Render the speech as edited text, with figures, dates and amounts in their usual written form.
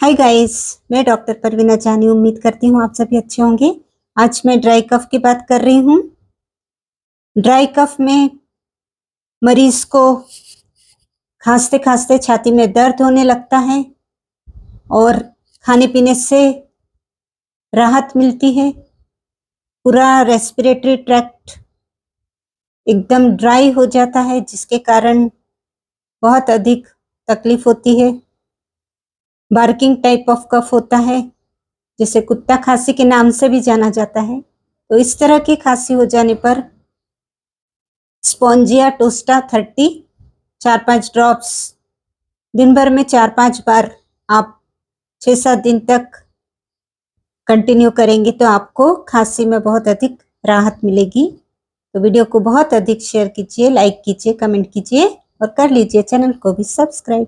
Hi guys, मैं doctor Parveena जानी उम्मीद करती हूँ आप सभी अच्छे होंगे। आज मैं ड्राई कफ की बात कर रही हूँ। ड्राई कफ में मरीज को खांसते खांसते छाती में दर्द होने लगता है और खाने पीने से राहत मिलती है। पूरा रेस्पिरेटरी ट्रैक्ट एकदम ड्राई हो जाता है, जिसके कारण बहुत अधिक तकलीफ होती है। बार्किंग टाइप ऑफ कफ होता है, जिसे कुत्ता खांसी के नाम से भी जाना जाता है। तो इस तरह की खांसी हो जाने पर स्पॉन्जिया टोस्टा 30 4-5 ड्रॉप्स दिन भर में 4-5 बार आप 6-7 दिन तक कंटिन्यू करेंगे तो आपको खांसी में बहुत अधिक राहत मिलेगी। तो वीडियो को बहुत अधिक शेयर कीजिए, लाइक कीजिए, कमेंट कीजिए और कर लीजिए चैनल को भी सब्सक्राइब।